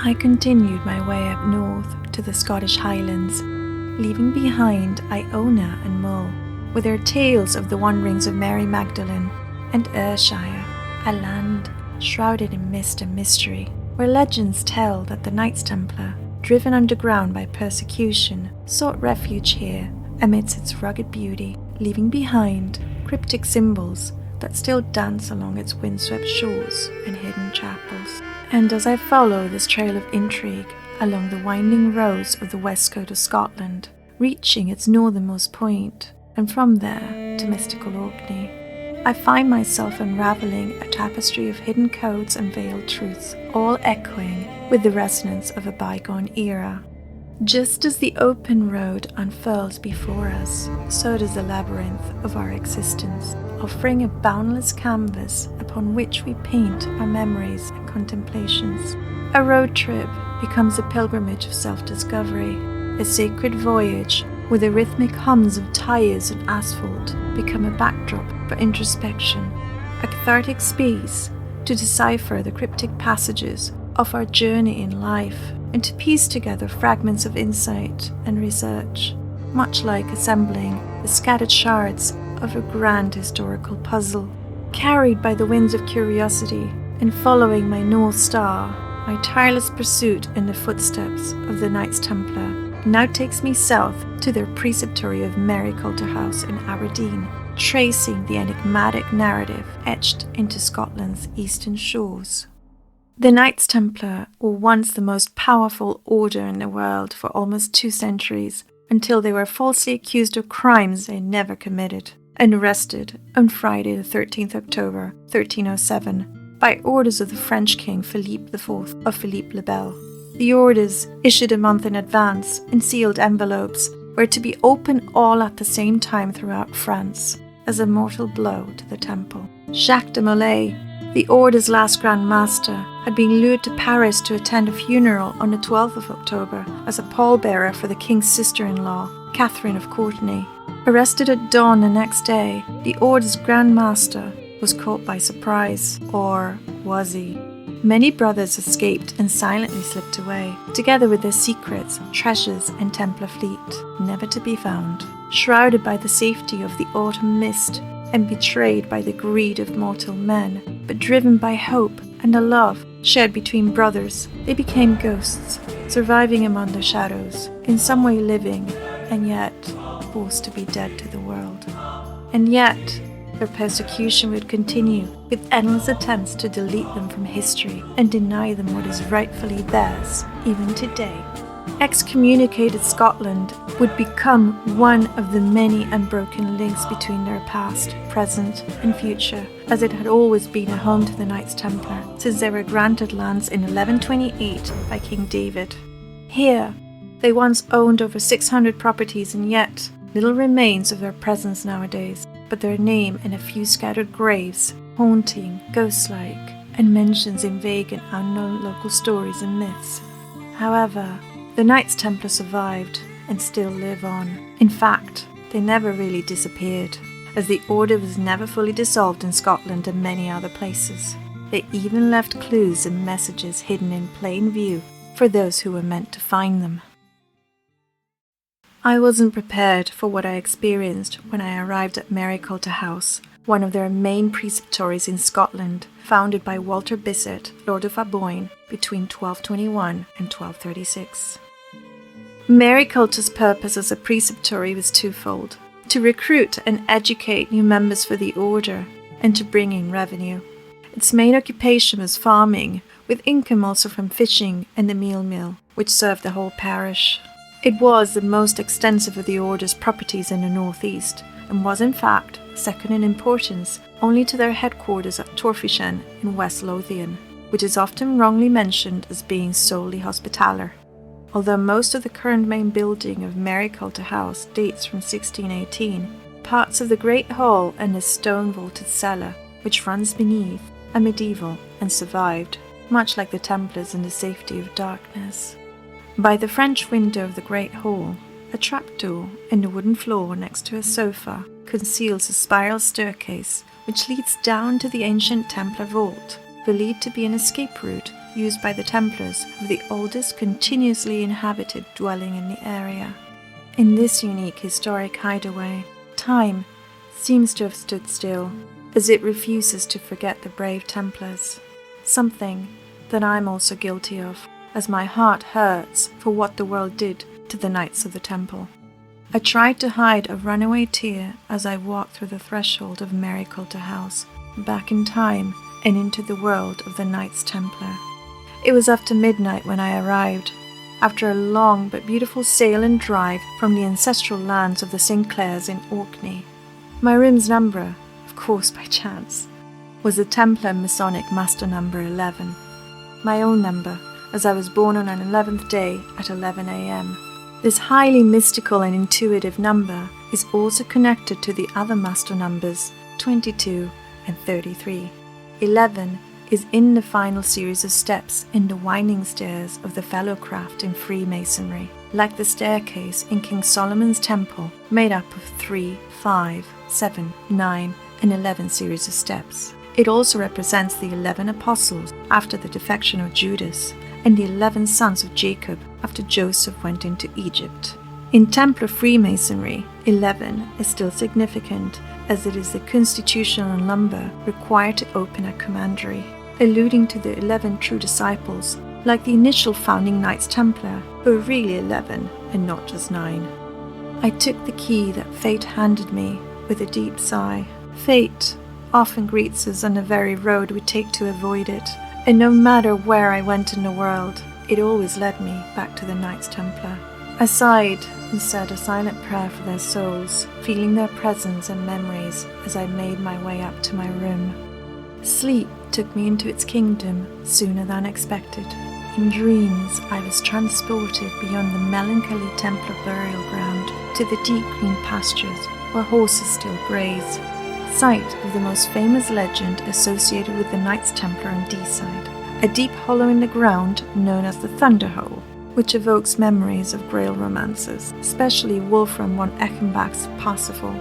I continued my way up north to the Scottish Highlands, leaving behind Iona and Mull, with their tales of the wanderings of Mary Magdalene, and Ayrshire, a land shrouded in mist and mystery, where legends tell that the Knights Templar, driven underground by persecution, sought refuge here amidst its rugged beauty, leaving behind cryptic symbols that still dance along its windswept shores and hidden chapels. And as I follow this trail of intrigue along the winding roads of the west coast of Scotland, reaching its northernmost point, and from there to mystical Courtenay, I find myself unraveling a tapestry of hidden codes and veiled truths, all echoing with the resonance of a bygone era. Just as the open road unfurls before us, so does the labyrinth of our existence, offering a boundless canvas upon which we paint our memories and contemplations. A road trip becomes a pilgrimage of self-discovery, a sacred voyage where the rhythmic hums of tires and asphalt become a backdrop for introspection, a cathartic space to decipher the cryptic passages of our journey in life and to piece together fragments of insight and research, much like assembling the scattered shards of a grand historical puzzle. Carried by the winds of curiosity and following my North Star, my tireless pursuit in the footsteps of the Knights Templar now takes me south to their preceptory of Maryculter House in Aberdeen, tracing the enigmatic narrative etched into Scotland's eastern shores. The Knights Templar were once the most powerful order in the world for almost 2 centuries, until they were falsely accused of crimes they never committed, and arrested on Friday the 13th October 1307 by orders of the French King Philippe IV of Philippe le Bel. The orders, issued a month in advance in sealed envelopes, were to be opened all at the same time throughout France, as a mortal blow to the temple. Jacques de Molay, the order's last Grand Master, had been lured to Paris to attend a funeral on the 12th of October as a pallbearer for the king's sister-in-law, Catherine of Courtenay. Arrested at dawn the next day, the order's Grand Master was caught by surprise, or was he? Many brothers escaped and silently slipped away, together with their secrets, treasures, and Templar Fleet, never to be found. Shrouded by the safety of the autumn mist and betrayed by the greed of mortal men, but driven by hope and a love shared between brothers, they became ghosts, surviving among the shadows, in some way living, and yet forced to be dead to the world. And yet, their persecution would continue, with endless attempts to delete them from history and deny them what is rightfully theirs, even today. Excommunicated Scotland would become one of the many unbroken links between their past, present, and future, as it had always been a home to the Knights Templar since they were granted lands in 1128 by King David. Here, they once owned over 600 properties, and yet little remains of their presence nowadays, but their name and a few scattered graves, haunting, ghost-like, and mentions in vague and unknown local stories and myths. However, the Knights Templar survived and still live on. In fact, they never really disappeared, as the order was never fully dissolved in Scotland and many other places. They even left clues and messages hidden in plain view for those who were meant to find them. I wasn't prepared for what I experienced when I arrived at Maryculter House, one of their main preceptories in Scotland, founded by Walter Bissett, Lord of Aboyne, between 1221 and 1236. Maryculter's purpose as a preceptory was twofold: to recruit and educate new members for the order, and to bring in revenue. Its main occupation was farming, with income also from fishing and the meal mill, which served the whole parish. It was the most extensive of the order's properties in the northeast, and was in fact second in importance only to their headquarters at Torfishen in West Lothian, which is often wrongly mentioned as being solely hospitaller. Although most of the current main building of Maryculter House dates from 1618, parts of the Great Hall and the stone-vaulted cellar, which runs beneath, are medieval and survived, much like the Templars in the safety of darkness. By the French window of the Great Hall, a trapdoor in the wooden floor next to a sofa conceals a spiral staircase which leads down to the ancient Templar vault, believed to be an escape route used by the Templars of the oldest continuously inhabited dwelling in the area. In this unique historic hideaway, time seems to have stood still, as it refuses to forget the brave Templars. Something that I'm also guilty of, as my heart hurts for what the world did to the Knights of the Temple. I tried to hide a runaway tear as I walked through the threshold of Maryculter house, back in time and into the world of the Knights Templar. It was after midnight when I arrived, after a long but beautiful sail and drive from the ancestral lands of the St. Clairs in Courtenay. My room's number, of course by chance, was the Templar Masonic Master number 11. My own number, as I was born on an 11th day at 11 a.m. This highly mystical and intuitive number is also connected to the other master numbers 22 and 33. 11 is in the final series of steps in the winding stairs of the Fellowcraft in Freemasonry, like the staircase in King Solomon's Temple, made up of 3, 5, 7, 9, and 11 series of steps. It also represents the 11 apostles after the defection of Judas, and the 11 sons of Jacob after Joseph went into Egypt. In Templar Freemasonry, 11 is still significant, as it is the constitutional number required to open a commandery, alluding to the 11 true disciples, like the initial founding Knights Templar, who were really 11 and not just 9. I took the key that fate handed me with a deep sigh. Fate often greets us on the very road we take to avoid it, and no matter where I went in the world, it always led me back to the Knights Templar. I sighed and said a silent prayer for their souls, feeling their presence and memories as I made my way up to my room. Sleep took me into its kingdom sooner than expected. In dreams, I was transported beyond the melancholy Templar burial ground to the deep green pastures where horses still graze, site of the most famous legend associated with the Knights Templar on Deeside, a deep hollow in the ground known as the Thunder Hole, which evokes memories of Grail romances, especially Wolfram von Eschenbach's Parsifal.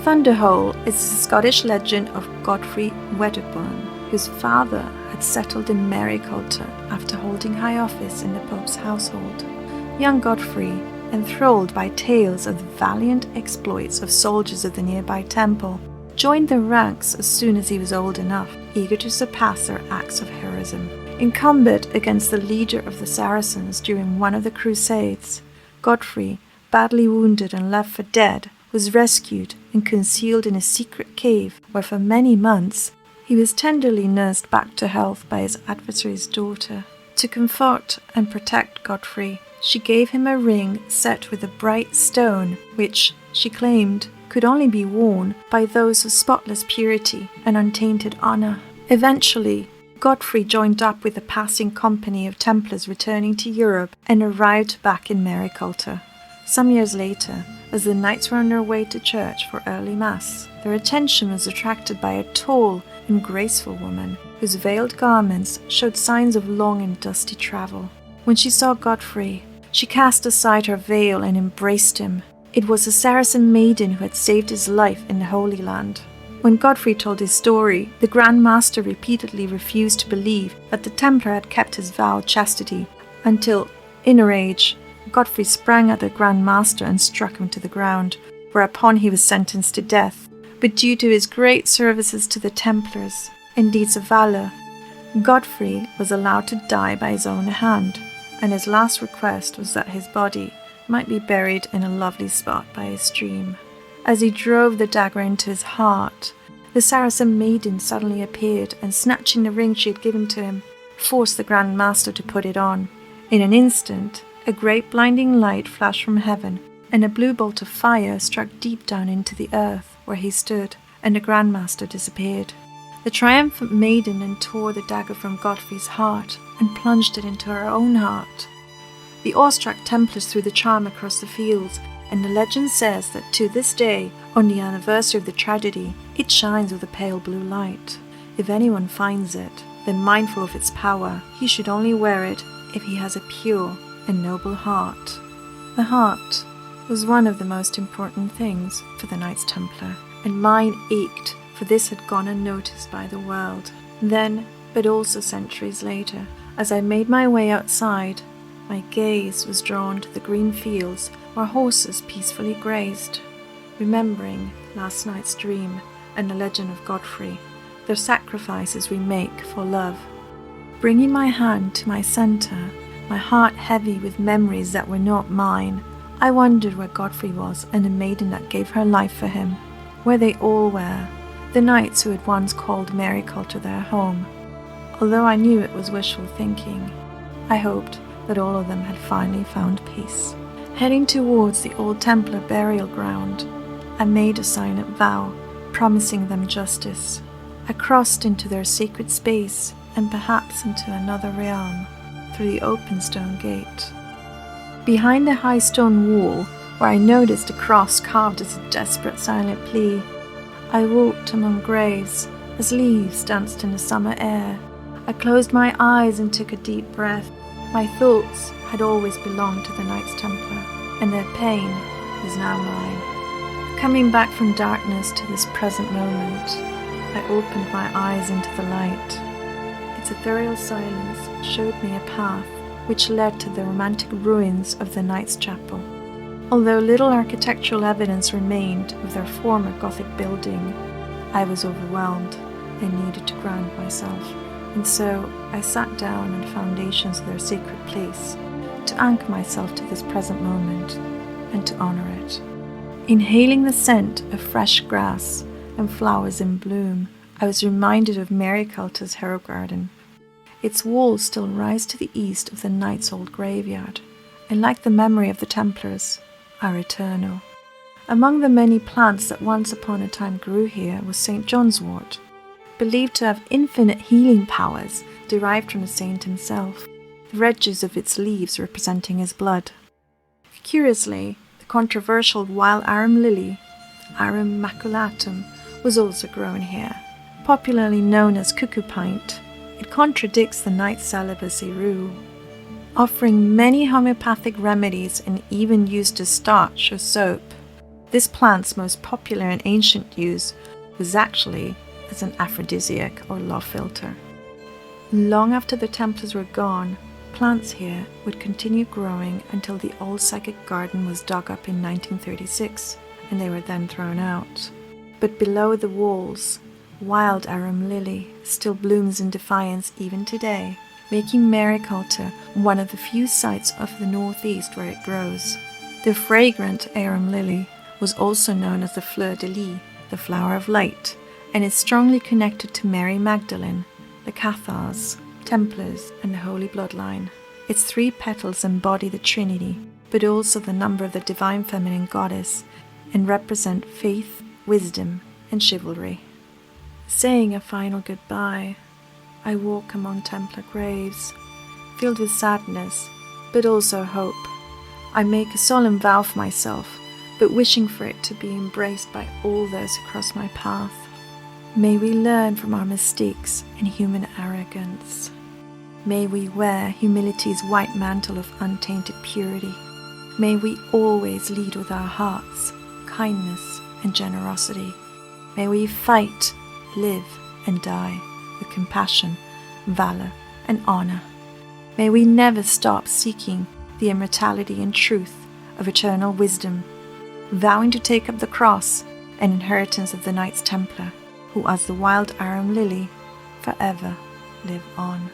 Thunder Hole is the Scottish legend of Godfrey Wedderburn, whose father had settled in Maryculter after holding high office in the Pope's household. Young Godfrey, enthralled by tales of the valiant exploits of soldiers of the nearby temple, joined their ranks as soon as he was old enough, eager to surpass their acts of heroism. In combat against the leader of the Saracens during one of the Crusades, Godfrey, badly wounded and left for dead, was rescued and concealed in a secret cave where for many months he was tenderly nursed back to health by his adversary's daughter. To comfort and protect Godfrey, she gave him a ring set with a bright stone, which, she claimed, could only be worn by those of spotless purity and untainted honor. Eventually, Godfrey joined up with a passing company of Templars returning to Europe and arrived back in Maryculter. Some years later, as the knights were on their way to church for early mass, their attention was attracted by a tall and graceful woman whose veiled garments showed signs of long and dusty travel. When she saw Godfrey, she cast aside her veil and embraced him. It was a Saracen maiden who had saved his life in the Holy Land. When Godfrey told his story, the Grand Master repeatedly refused to believe that the Templar had kept his vow of chastity, until, in a rage, Godfrey sprang at the Grand Master and struck him to the ground, whereupon he was sentenced to death. But due to his great services to the Templars and deeds of valor, Godfrey was allowed to die by his own hand, and his last request was that his body might be buried in a lovely spot by a stream. As he drove the dagger into his heart, the Saracen maiden suddenly appeared and, snatching the ring she had given to him, forced the Grand Master to put it on. In an instant, a great blinding light flashed from heaven, and a blue bolt of fire struck deep down into the earth where he stood, and the Grand Master disappeared. The triumphant maiden then tore the dagger from Godfrey's heart and plunged it into her own heart. The awestruck Templars threw the charm across the fields, and the legend says that to this day, on the anniversary of the tragedy, it shines with a pale blue light. If anyone finds it, then mindful of its power, he should only wear it if he has a pure and noble heart. The heart was one of the most important things for the Knights Templar, and mine ached, for this had gone unnoticed by the world. Then, but also centuries later, As I made my way outside, my gaze was drawn to the green fields where horses peacefully grazed, remembering last night's dream and the legend of Godfrey, the sacrifices we make for love. Bringing my hand to my center, my heart heavy with memories that were not mine, I wondered where Godfrey was and the maiden that gave her life for him, where they all were, the knights who had once called Maryculter their home. Although I knew it was wishful thinking, I hoped that all of them had finally found peace. Heading towards the old Templar burial ground, I made a silent vow, promising them justice. I crossed into their sacred space and perhaps into another realm through the open stone gate. Behind the high stone wall, where I noticed a cross carved as a desperate silent plea, I walked among graves as leaves danced in the summer air. I closed my eyes and took a deep breath. My thoughts had always belonged to the Knights Templar, and their pain was now mine. Coming back from darkness to this present moment, I opened my eyes into the light. Its ethereal silence showed me a path which led to the romantic ruins of the Knights' Chapel. Although little architectural evidence remained of their former Gothic building, I was overwhelmed and needed to ground myself, and so I sat down on the foundations of their sacred place to anchor myself to this present moment and to honor it. Inhaling the scent of fresh grass and flowers in bloom, I was reminded of Maryculter's Herald Garden. Its walls still rise to the east of the Knights' old graveyard, and like the memory of the Templars, are eternal. Among the many plants that once upon a time grew here was St. John's wort, believed to have infinite healing powers derived from the saint himself, the red juice of its leaves representing his blood. Curiously, the controversial wild arum lily, Arum maculatum, was also grown here, popularly known as cuckoo pint. It contradicts the night celibacy rule, offering many homeopathic remedies and even used as starch or soap. This plant's most popular and ancient use was actually as an aphrodisiac or love philter. Long after the Templars were gone, plants here would continue growing until the old psychic garden was dug up in 1936, and they were then thrown out. But below the walls, wild arum lily still blooms in defiance even today, making Maryculter one of the few sites of the northeast where it grows. The fragrant arum lily was also known as the fleur de lis, the flower of light, and is strongly connected to Mary Magdalene, the Cathars, Templars, and the Holy Bloodline. Its 3 petals embody the Trinity, but also the number of the divine feminine goddess, and represent faith, wisdom, and chivalry. Saying a final goodbye, I walk among Templar graves, filled with sadness, but also hope. I make a solemn vow for myself, but wishing for it to be embraced by all those who cross my path. May we learn from our mistakes and human arrogance. May we wear humility's white mantle of untainted purity. May we always lead with our hearts, kindness and generosity. May we fight, live and die with compassion, valor and honor. May we never stop seeking the immortality and truth of eternal wisdom, vowing to take up the cross and inheritance of the Knights Templar, who as the wild arum lily forever live on.